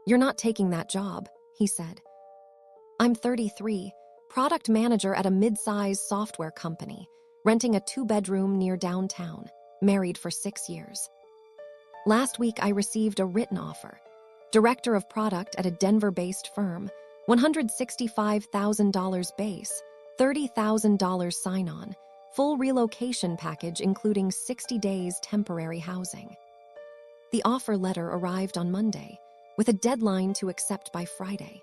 "You're not taking that job," he said. "I'm 33, product manager at a mid-size software company, renting a 2-bedroom near downtown, married for 6 years. Last week, I received a written offer. Director of product at a Denver-based firm, $165,000 base, $30,000 sign-on, full relocation package including 60 days temporary housing." The offer letter arrived on Monday, with a deadline to accept by Friday.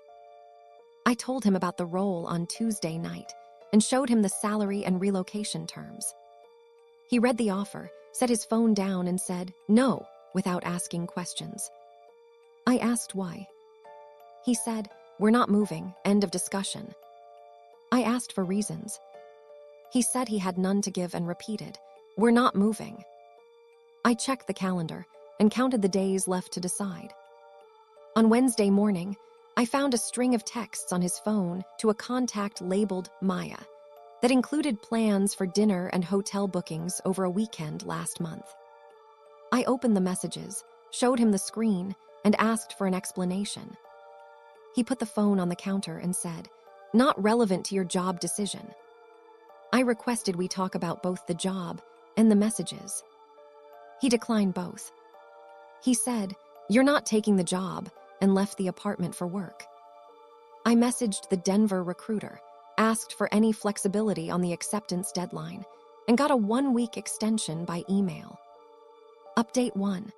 I told him about the role on Tuesday night and showed him the salary and relocation terms. He read the offer, set his phone down, and said no without asking questions. I asked why. He said, "We're not moving, end of discussion." I asked for reasons. He said he had none to give and repeated, "We're not moving." I checked the calendar and counted the days left to decide. On Wednesday morning, I found a string of texts on his phone to a contact labeled Maya that included plans for dinner and hotel bookings over a weekend last month. I opened the messages, showed him the screen, and asked for an explanation. He put the phone on the counter and said, "Not relevant to your job decision." I requested we talk about both the job and the messages. He declined both. He said, "You're not taking the job," and left the apartment for work. I messaged the Denver recruiter, asked for any flexibility on the acceptance deadline, and got a 1-week extension by email. Update 1.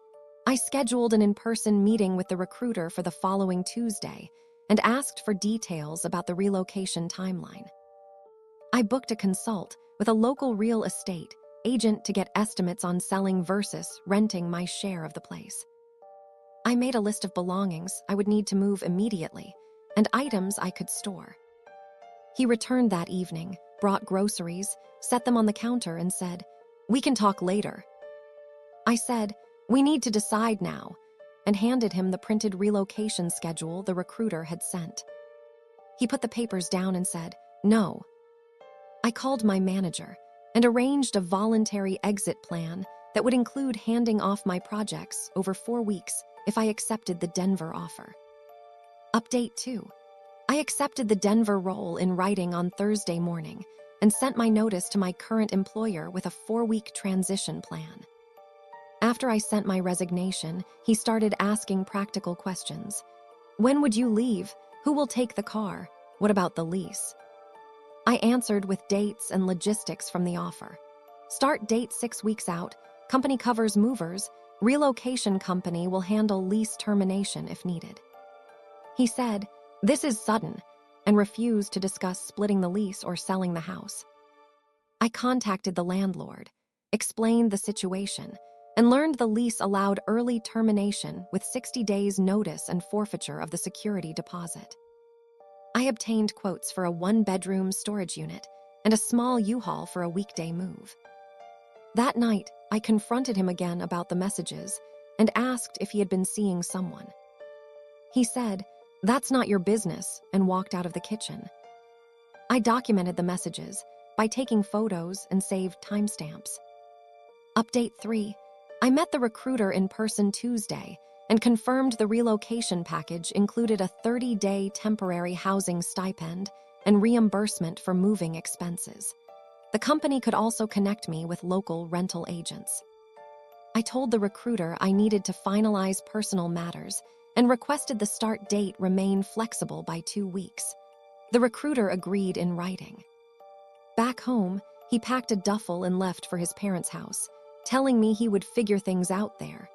I scheduled an in-person meeting with the recruiter for the following Tuesday and asked for details about the relocation timeline. I booked a consult with a local real estate agent to get estimates on selling versus renting my share of the place. I made a list of belongings I would need to move immediately and items I could store. He returned that evening, brought groceries, set them on the counter, and said, "We can talk later." I said, "We need to decide now," and handed him the printed relocation schedule the recruiter had sent. He put the papers down and said, "No." I called my manager and arranged a voluntary exit plan that would include handing off my projects over 4 weeks if I accepted the Denver offer. Update 2. I accepted the Denver role in writing on Thursday morning and sent my notice to my current employer with a 4-week transition plan. After I sent my resignation, he started asking practical questions. "When would you leave? Who will take the car? What about the lease?" I answered with dates and logistics from the offer. Start date 6 weeks out, company covers movers, relocation company will handle lease termination if needed. He said, "This is sudden," and refused to discuss splitting the lease or selling the house. I contacted the landlord, explained the situation, and learned the lease allowed early termination with 60 days notice and forfeiture of the security deposit. I obtained quotes for a 1-bedroom storage unit and a small U-Haul for a weekday move. That night, I confronted him again about the messages and asked if he had been seeing someone. He said, "That's not your business," and walked out of the kitchen. I documented the messages by taking photos and saved timestamps. Update 3. I met the recruiter in person Tuesday and confirmed the relocation package included a 30-day temporary housing stipend and reimbursement for moving expenses. The company could also connect me with local rental agents. I told the recruiter I needed to finalize personal matters and requested the start date remain flexible by 2 weeks. The recruiter agreed in writing. Back home, he packed a duffel and left for his parents' house, telling me he would figure things out there.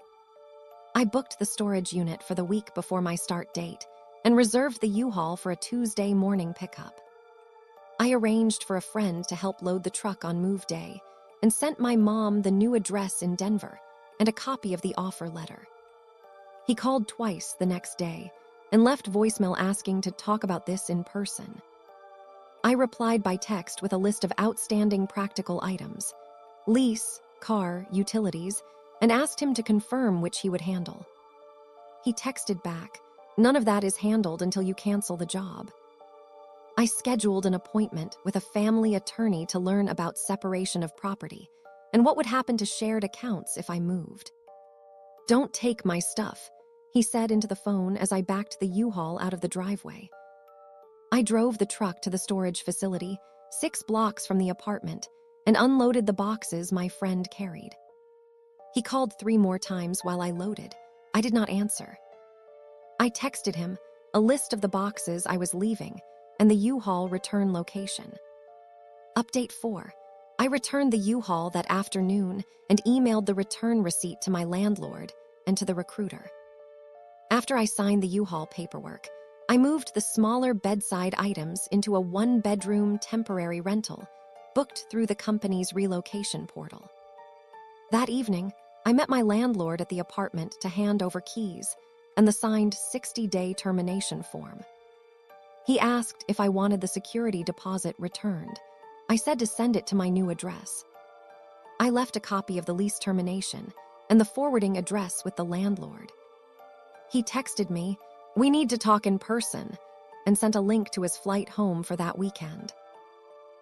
I booked the storage unit for the week before my start date and reserved the U-Haul for a Tuesday morning pickup. I arranged for a friend to help load the truck on move day and sent my mom the new address in Denver and a copy of the offer letter. He called twice the next day and left voicemail asking to talk about this in person. I replied by text with a list of outstanding practical items, lease, car, utilities, and asked him to confirm which he would handle. He texted back, "None of that is handled until you cancel the job." I scheduled an appointment with a family attorney to learn about separation of property and what would happen to shared accounts if I moved. "Don't take my stuff," he said into the phone as I backed the U-Haul out of the driveway. I drove the truck to the storage facility, 6 blocks from the apartment, and unloaded the boxes my friend carried. He called 3 more times while I loaded. I did not answer. I texted him a list of the boxes I was leaving and the U-Haul return location. Update 4. I returned the U-Haul that afternoon and emailed the return receipt to my landlord and to the recruiter. After I signed the U-Haul paperwork, I moved the smaller bedside items into a 1-bedroom temporary rental, booked through the company's relocation portal. That evening, I met my landlord at the apartment to hand over keys and the signed 60-day termination form. He asked if I wanted the security deposit returned. I said to send it to my new address. I left a copy of the lease termination and the forwarding address with the landlord. He texted me, "We need to talk in person," and sent a link to his flight home for that weekend.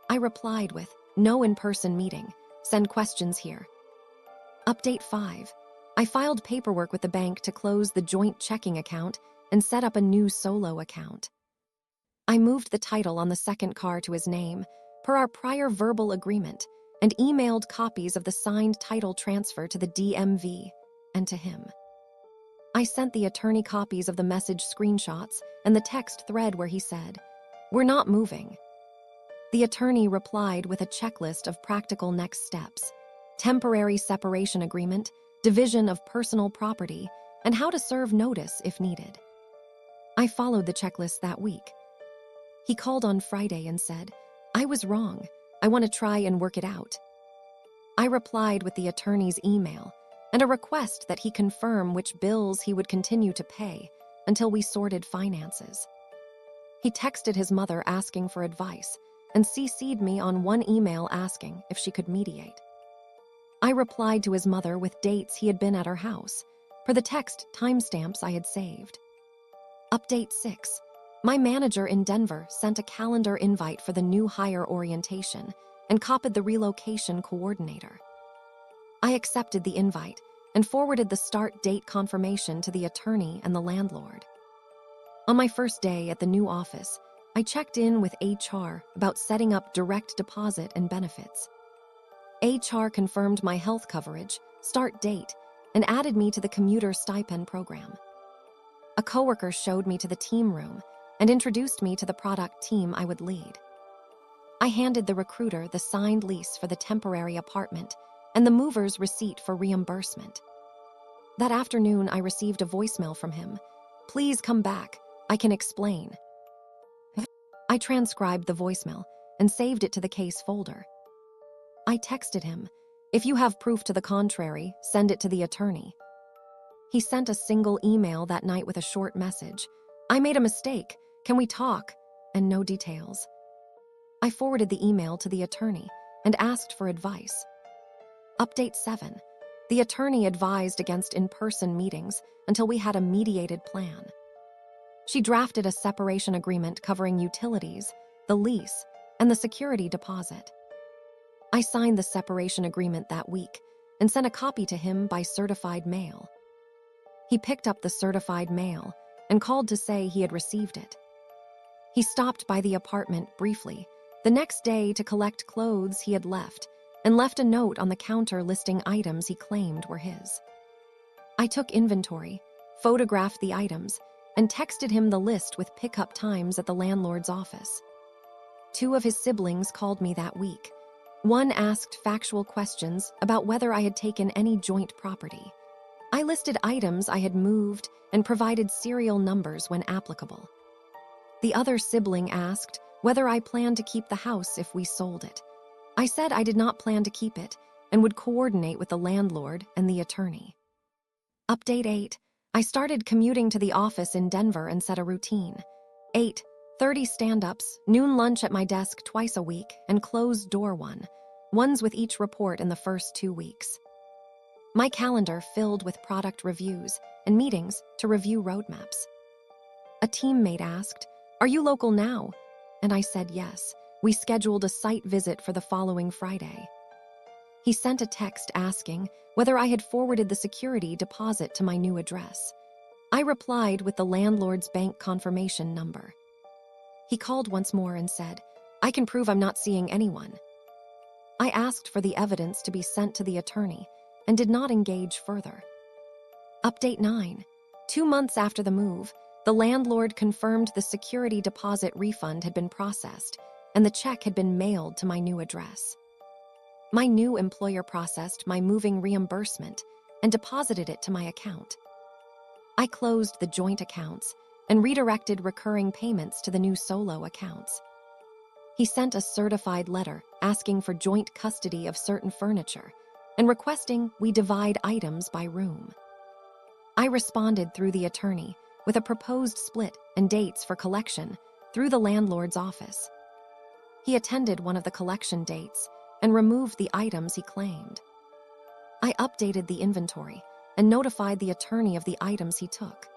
I replied with, "No in-person meeting. Send questions here." Update 5. I filed paperwork with the bank to close the joint checking account and set up a new solo account. I moved the title on the second car to his name, per our prior verbal agreement, and emailed copies of the signed title transfer to the DMV and to him. I sent the attorney copies of the message screenshots and the text thread where he said, "We're not moving." The attorney replied with a checklist of practical next steps: temporary separation agreement, division of personal property, and how to serve notice if needed. I followed the checklist that week. He called on Friday and said, "I was wrong. I want to try and work it out." I replied with the attorney's email and a request that he confirm which bills he would continue to pay until we sorted finances. He texted his mother asking for advice and CC'd me on one email asking if she could mediate. I replied to his mother with dates he had been at her house, per the text timestamps I had saved. Update 6. My manager in Denver sent a calendar invite for the new hire orientation and copied the relocation coordinator. I accepted the invite and forwarded the start date confirmation to the attorney and the landlord. On my first day at the new office, I checked in with HR about setting up direct deposit and benefits. HR confirmed my health coverage, start date, and added me to the commuter stipend program. A coworker showed me to the team room and introduced me to the product team I would lead. I handed the recruiter the signed lease for the temporary apartment and the mover's receipt for reimbursement. That afternoon, I received a voicemail from him. "Please come back. I can explain." I transcribed the voicemail and saved it to the case folder. I texted him, "If you have proof to the contrary, send it to the attorney." He sent a single email that night with a short message. "I made a mistake. Can we talk?" And no details. I forwarded the email to the attorney and asked for advice. Update 7. The attorney advised against in-person meetings until we had a mediated plan. She drafted a separation agreement covering utilities, the lease, and the security deposit. I signed the separation agreement that week and sent a copy to him by certified mail. He picked up the certified mail and called to say he had received it. He stopped by the apartment briefly the next day to collect clothes he had left and left a note on the counter listing items he claimed were his. I took inventory, photographed the items, and texted him the list with pickup times at the landlord's office. 2 of his siblings called me that week. One asked factual questions about whether I had taken any joint property. I listed items I had moved and provided serial numbers when applicable. The other sibling asked whether I planned to keep the house if we sold it. I said I did not plan to keep it and would coordinate with the landlord and the attorney. Update 8. I started commuting to the office in Denver and set a routine. 8:30 stand-ups, noon lunch at my desk twice a week, and closed door ones with each report in the first 2 weeks. My calendar filled with product reviews and meetings to review roadmaps. A teammate asked, "Are you local now?" and I said yes. We scheduled a site visit for the following Friday. He sent a text asking whether I had forwarded the security deposit to my new address. I replied with the landlord's bank confirmation number. He called once more and said, "I can prove I'm not seeing anyone." I asked for the evidence to be sent to the attorney and did not engage further. Update 9. 2 months after the move, the landlord confirmed the security deposit refund had been processed and the check had been mailed to my new address. My new employer processed my moving reimbursement and deposited it to my account. I closed the joint accounts and redirected recurring payments to the new solo accounts. He sent a certified letter asking for joint custody of certain furniture and requesting we divide items by room. I responded through the attorney with a proposed split and dates for collection through the landlord's office. He attended one of the collection dates and removed the items he claimed. I updated the inventory and notified the attorney of the items he took.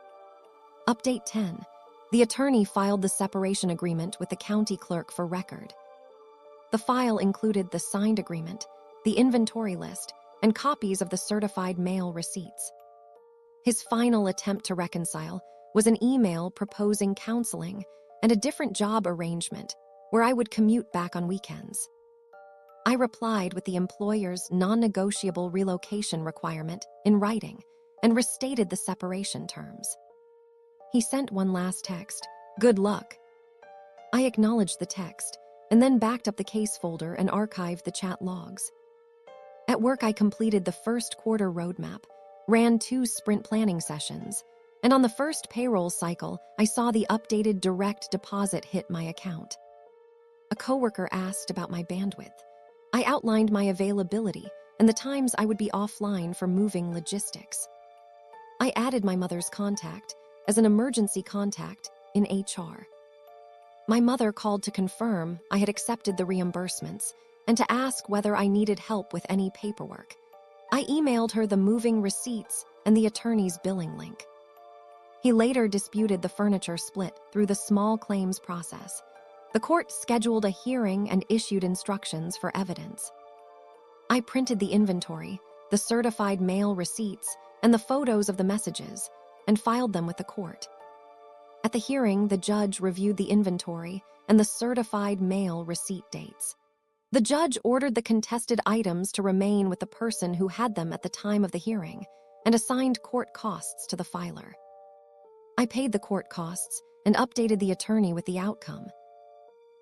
Update 10. The attorney filed the separation agreement with the county clerk for record. The file included the signed agreement, the inventory list, and copies of the certified mail receipts. His final attempt to reconcile was an email proposing counseling and a different job arrangement where I would commute back on weekends. I replied with the employer's non-negotiable relocation requirement in writing and restated the separation terms. He sent one last text, "Good luck." I acknowledged the text and then backed up the case folder and archived the chat logs. At work, I completed the first quarter roadmap, ran 2 sprint planning sessions, and on the first payroll cycle, I saw the updated direct deposit hit my account. A coworker asked about my bandwidth. I outlined my availability and the times I would be offline for moving logistics. I added my mother's contact as an emergency contact in HR. My mother called to confirm I had accepted the reimbursements and to ask whether I needed help with any paperwork. I emailed her the moving receipts and the attorney's billing link. He later disputed the furniture split through the small claims process. The court scheduled a hearing and issued instructions for evidence. I printed the inventory, the certified mail receipts, and the photos of the messages, and filed them with the court. At the hearing, the judge reviewed the inventory and the certified mail receipt dates. The judge ordered the contested items to remain with the person who had them at the time of the hearing and assigned court costs to the filer. I paid the court costs and updated the attorney with the outcome.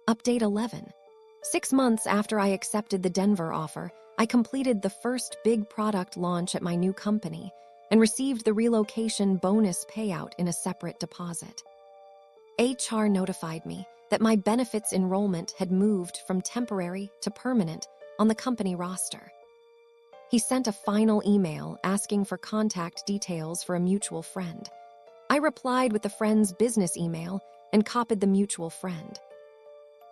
Update 11. 6 months after I accepted the Denver offer, I completed the first big product launch at my new company and received the relocation bonus payout in a separate deposit. HR notified me that my benefits enrollment had moved from temporary to permanent on the company roster. He sent a final email asking for contact details for a mutual friend. I replied with the friend's business email and copied the mutual friend.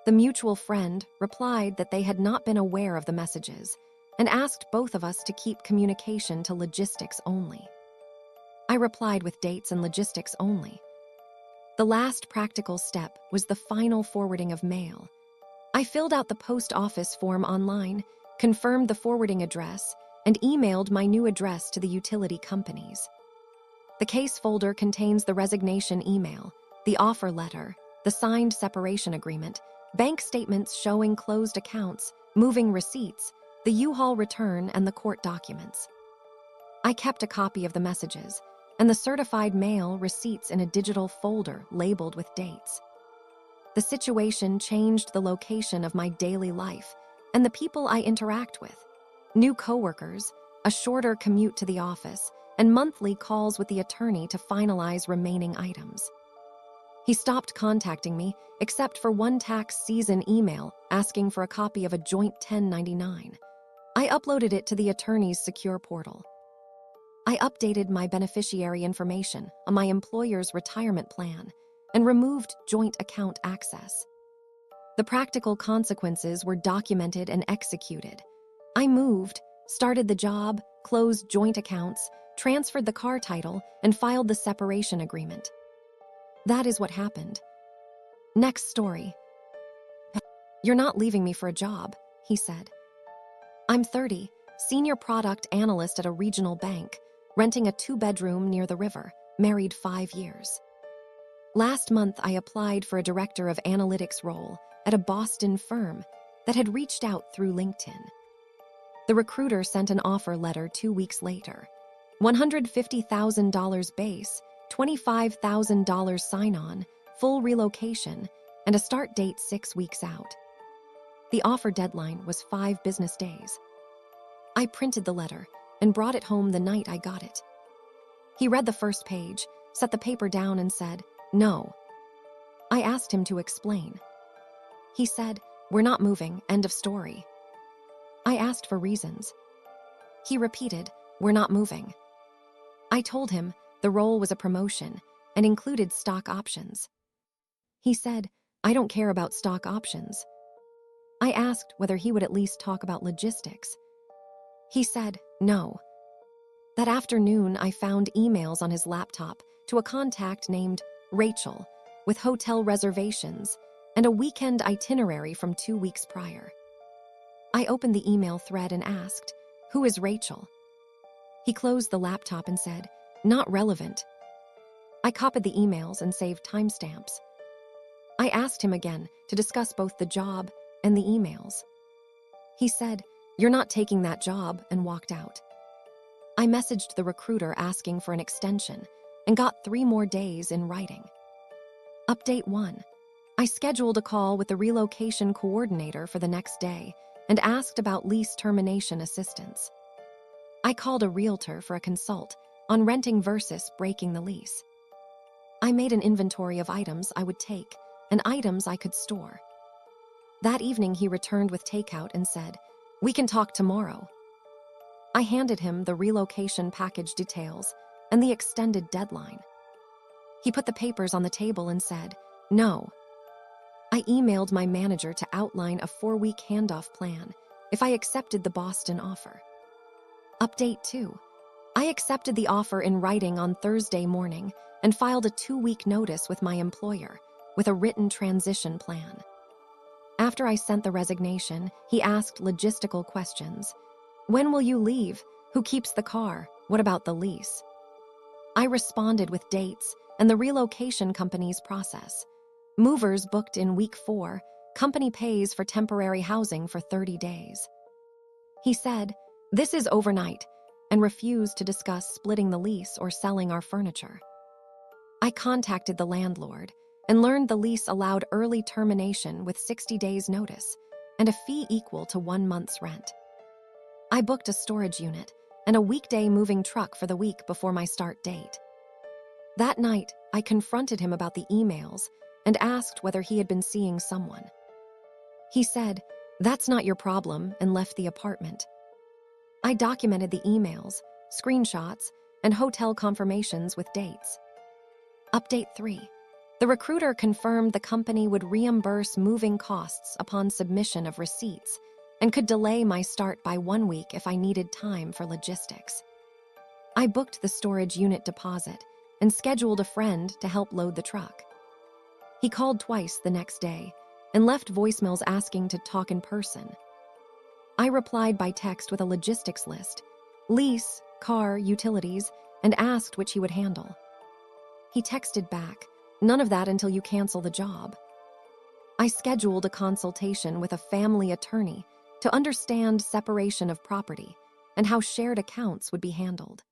The mutual friend replied that they had not been aware of the messages and asked both of us to keep communication to logistics only. I replied with dates and logistics only. The last practical step was the final forwarding of mail. I filled out the post office form online, confirmed the forwarding address, and emailed my new address to the utility companies. The case folder contains the resignation email, the offer letter, the signed separation agreement, bank statements showing closed accounts, moving receipts, the U-Haul return, and the court documents. I kept a copy of the messages and the certified mail receipts in a digital folder labeled with dates. The situation changed the location of my daily life and the people I interact with. New coworkers, a shorter commute to the office, and monthly calls with the attorney to finalize remaining items. He stopped contacting me except for one tax season email asking for a copy of a joint 1099. I uploaded it to the attorney's secure portal. I updated my beneficiary information on my employer's retirement plan and removed joint account access. The practical consequences were documented and executed. I moved, started the job, closed joint accounts, transferred the car title, and filed the separation agreement. That is what happened. Next story. "You're not leaving me for a job," he said. "I'm 30, senior product analyst at a regional bank, renting a 2-bedroom near the river, married 5 years. Last month, I applied for a director of analytics role at a Boston firm that had reached out through LinkedIn. The recruiter sent an offer letter 2 weeks later. $150,000 base, $25,000 sign-on, full relocation, and a start date 6 weeks out. The offer deadline was 5 business days. I printed the letter and brought it home the night I got it. He read the first page, set the paper down, and said, "No." I asked him to explain. He said, "We're not moving, end of story." I asked for reasons. He repeated, "We're not moving." I told him the role was a promotion and included stock options. He said, "I don't care about stock options." I asked whether he would at least talk about logistics. He said, "No." That afternoon, I found emails on his laptop to a contact named Rachel with hotel reservations and a weekend itinerary from 2 weeks prior. I opened the email thread and asked, "Who is Rachel?" He closed the laptop and said, "Not relevant." I copied the emails and saved timestamps. I asked him again to discuss both the job and the emails. He said, "You're not taking that job," and walked out. I messaged the recruiter asking for an extension and got 3 more days in writing. Update 1. I scheduled a call with the relocation coordinator for the next day and asked about lease termination assistance. I called a realtor for a consult on renting versus breaking the lease. I made an inventory of items I would take and items I could store. That evening, he returned with takeout and said, "We can talk tomorrow." I handed him the relocation package details and the extended deadline. He put the papers on the table and said, "No." I emailed my manager to outline a 4-week handoff plan if I accepted the Boston offer. Update 2. I accepted the offer in writing on Thursday morning and filed a 2-week notice with my employer with a written transition plan. After I sent the resignation, he asked logistical questions. "When will you leave? Who keeps the car? What about the lease?" I responded with dates and the relocation company's process. Movers booked in week 4, company pays for temporary housing for 30 days. He said, "This is overnight," and refused to discuss splitting the lease or selling our furniture. I contacted the landlord and learned the lease allowed early termination with 60 days notice and a fee equal to 1 month's rent. I booked a storage unit and a weekday moving truck for the week before my start date. That night, I confronted him about the emails and asked whether he had been seeing someone. He said, "That's not your problem," and left the apartment. I documented the emails, screenshots, and hotel confirmations with dates. Update 3. The recruiter confirmed the company would reimburse moving costs upon submission of receipts and could delay my start by 1 week if I needed time for logistics. I booked the storage unit deposit and scheduled a friend to help load the truck. He called twice the next day and left voicemails asking to talk in person. I replied by text with a logistics list, lease, car, utilities, and asked which he would handle. He texted back, "None of that until you cancel the job." I scheduled a consultation with a family attorney to understand separation of property and how shared accounts would be handled.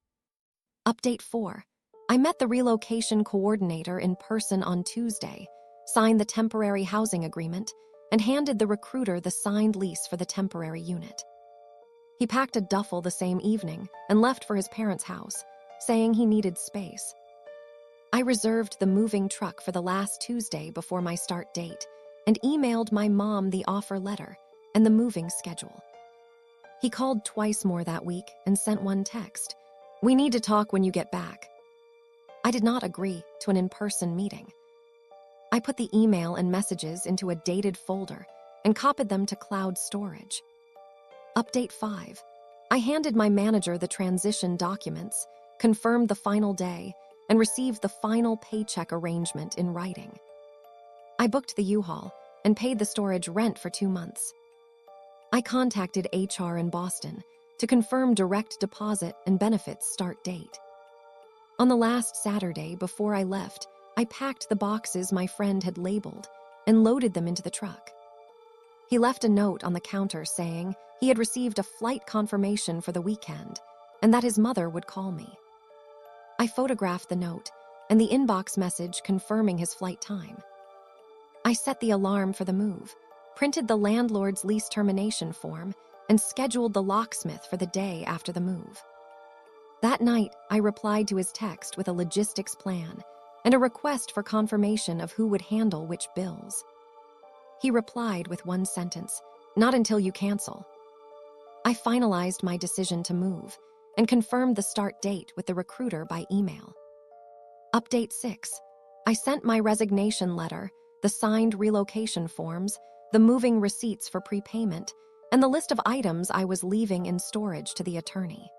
Update 4. I met the relocation coordinator in person on Tuesday, signed the temporary housing agreement, and handed the recruiter the signed lease for the temporary unit. He packed a duffel the same evening and left for his parents' house, saying he needed space. I reserved the moving truck for the last Tuesday before my start date and emailed my mom the offer letter and the moving schedule. He called twice more that week and sent one text, "We need to talk when you get back." I did not agree to an in-person meeting. I put the email and messages into a dated folder and copied them to cloud storage. Update 5. I handed my manager the transition documents, confirmed the final day, and received the final paycheck arrangement in writing. I booked the U-Haul and paid the storage rent for 2 months. I contacted HR in Boston to confirm direct deposit and benefits start date. On the last Saturday before I left, I packed the boxes my friend had labeled and loaded them into the truck. He left a note on the counter saying he had received a flight confirmation for the weekend and that his mother would call me. I photographed the note and the inbox message confirming his flight time. I set the alarm for the move, printed the landlord's lease termination form, and scheduled the locksmith for the day after the move. That night, I replied to his text with a logistics plan and a request for confirmation of who would handle which bills. He replied with one sentence, "Not until you cancel." I finalized my decision to move and confirmed the start date with the recruiter by email. Update 6. I sent my resignation letter, the signed relocation forms, the moving receipts for prepayment, and the list of items I was leaving in storage to the attorney.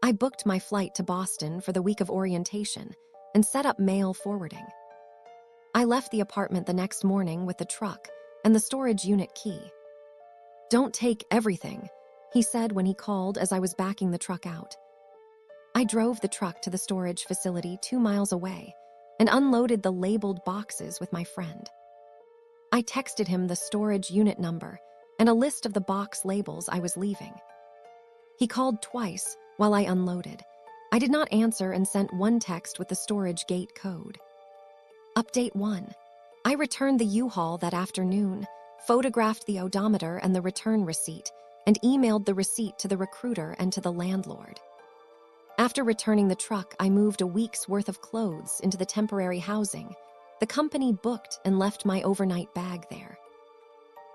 I booked my flight to Boston for the week of orientation and set up mail forwarding. I left the apartment the next morning with the truck and the storage unit key. "Don't take everything," he said when he called as I was backing the truck out. I drove the truck to the storage facility 2 miles away and unloaded the labeled boxes with my friend. I texted him the storage unit number and a list of the box labels I was leaving. He called twice while I unloaded. I did not answer and sent one text with the storage gate code. Update 1. I returned the U-Haul that afternoon, photographed the odometer and the return receipt, and emailed the receipt to the recruiter and to the landlord. After returning the truck, I moved a week's worth of clothes into the temporary housing. The company booked and left my overnight bag there.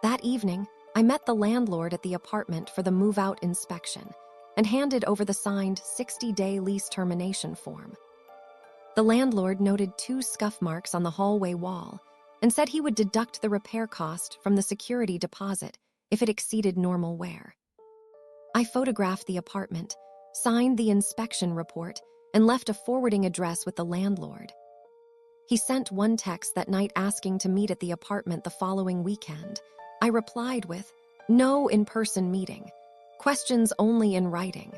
That evening, I met the landlord at the apartment for the move-out inspection and handed over the signed 60-day lease termination form. The landlord noted 2 scuff marks on the hallway wall and said he would deduct the repair cost from the security deposit if it exceeded normal wear. I photographed the apartment, signed the inspection report, and left a forwarding address with the landlord. He sent one text that night asking to meet at the apartment the following weekend. I replied with, "No in-person meeting. Questions only in writing."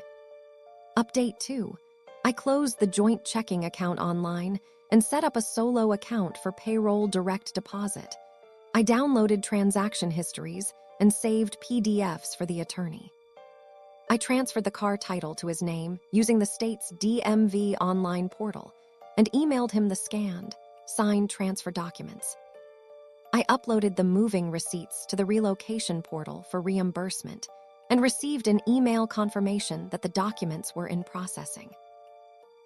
Update 2. I closed the joint checking account online and set up a solo account for payroll direct deposit. I downloaded transaction histories and saved PDFs for the attorney. I transferred the car title to his name using the state's DMV online portal and emailed him the scanned, signed transfer documents. I uploaded the moving receipts to the relocation portal for reimbursement and received an email confirmation that the documents were in processing.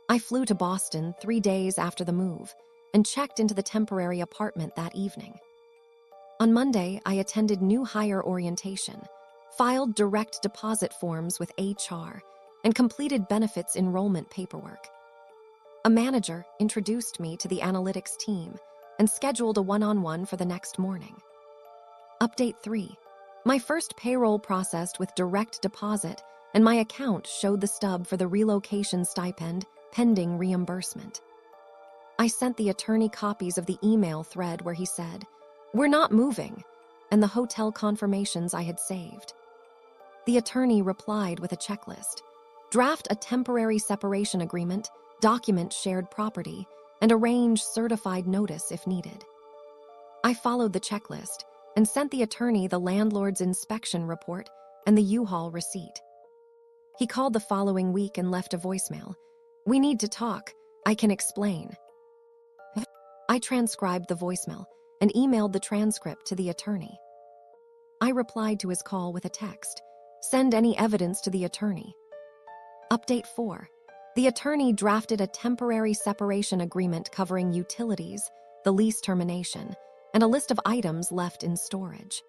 I flew to Boston 3 days after the move and checked into the temporary apartment that evening. On Monday, I attended new hire orientation, filed direct deposit forms with HR, and completed benefits enrollment paperwork. A manager introduced me to the analytics team and scheduled a one-on-one for the next morning. Update 3. My first payroll processed with direct deposit, and my account showed the stub for the relocation stipend pending reimbursement. I sent the attorney copies of the email thread where he said, "We're not moving," and the hotel confirmations I had saved. The attorney replied with a checklist: draft a temporary separation agreement, document shared property, and arrange certified notice if needed. I followed the checklist and sent the attorney the landlord's inspection report and the U-Haul receipt. He called the following week and left a voicemail. "We need to talk. I can explain." I transcribed the voicemail and emailed the transcript to the attorney. I replied to his call with a text: "Send any evidence to the attorney." Update 4. The attorney drafted a temporary separation agreement covering utilities, the lease termination, and a list of items left in storage.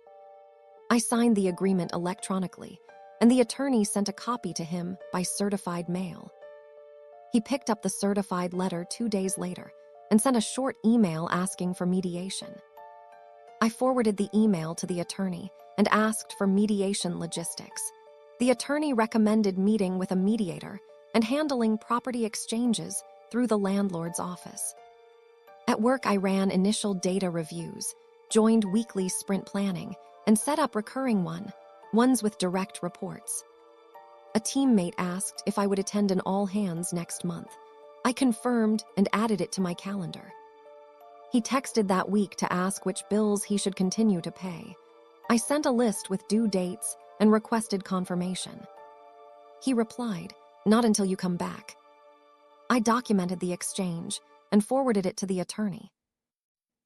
I signed the agreement electronically, and the attorney sent a copy to him by certified mail. He picked up the certified letter 2 days later and sent a short email asking for mediation. I forwarded the email to the attorney and asked for mediation logistics. The attorney recommended meeting with a mediator and handling property exchanges through the landlord's office. At work, I ran initial data reviews, joined weekly sprint planning, and set up recurring ones with direct reports. A teammate asked if I would attend an all-hands next month. I confirmed and added it to my calendar. He texted that week to ask which bills he should continue to pay. I sent a list with due dates and requested confirmation. He replied, "Not until you come back." I documented the exchange and forwarded it to the attorney.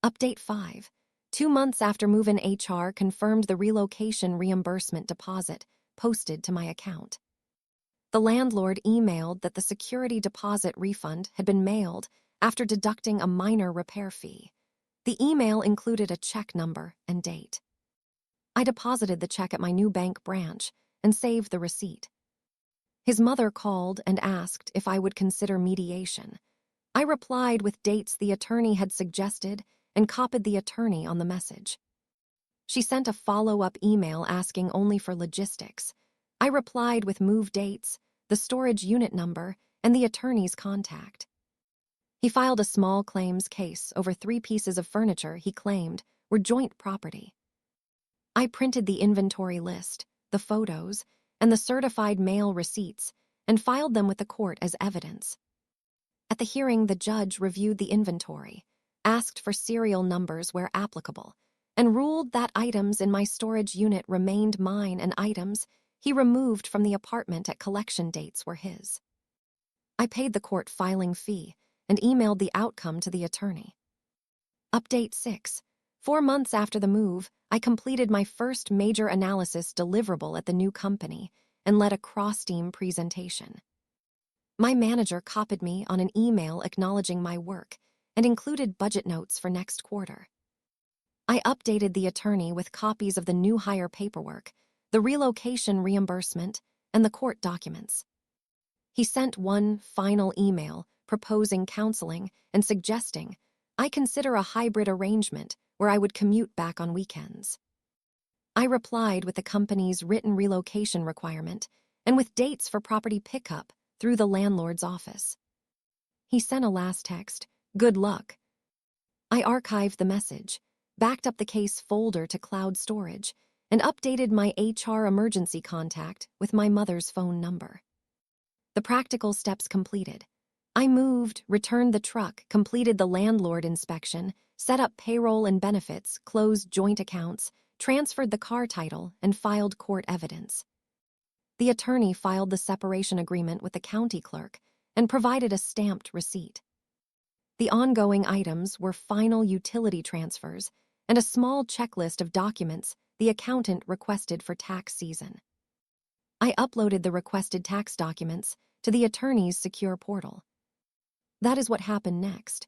Update 5. 2 months after move-in, HR confirmed the relocation reimbursement deposit posted to my account. The landlord emailed that the security deposit refund had been mailed after deducting a minor repair fee. The email included a check number and date. I deposited the check at my new bank branch and saved the receipt. His mother called and asked if I would consider mediation. I replied with dates the attorney had suggested and copied the attorney on the message. She sent a follow-up email asking only for logistics. I replied with move dates, the storage unit number, and the attorney's contact. He filed a small claims case over 3 pieces of furniture he claimed were joint property. I printed the inventory list, the photos, and the certified mail receipts and filed them with the court as evidence. At the hearing, the judge reviewed the inventory, asked for serial numbers where applicable, and ruled that items in my storage unit remained mine and items he removed from the apartment at collection dates were his. I paid the court filing fee and emailed the outcome to the attorney. Update 6. 4 months after the move, I completed my first major analysis deliverable at the new company and led a cross-team presentation. My manager copied me on an email acknowledging my work and included budget notes for next quarter. I updated the attorney with copies of the new hire paperwork, the relocation reimbursement, and the court documents. He sent one final email proposing counseling and suggesting I consider a hybrid arrangement where I would commute back on weekends. I replied with the company's written relocation requirement and with dates for property pickup through the landlord's office. He sent a last text, "Good luck." I archived the message, backed up the case folder to cloud storage, and updated my HR emergency contact with my mother's phone number. The practical steps completed. I moved, returned the truck, completed the landlord inspection, set up payroll and benefits, closed joint accounts, transferred the car title, and filed court evidence. The attorney filed the separation agreement with the county clerk and provided a stamped receipt. The ongoing items were final utility transfers and a small checklist of documents the accountant requested for tax season. I uploaded the requested tax documents to the attorney's secure portal. That is what happened next.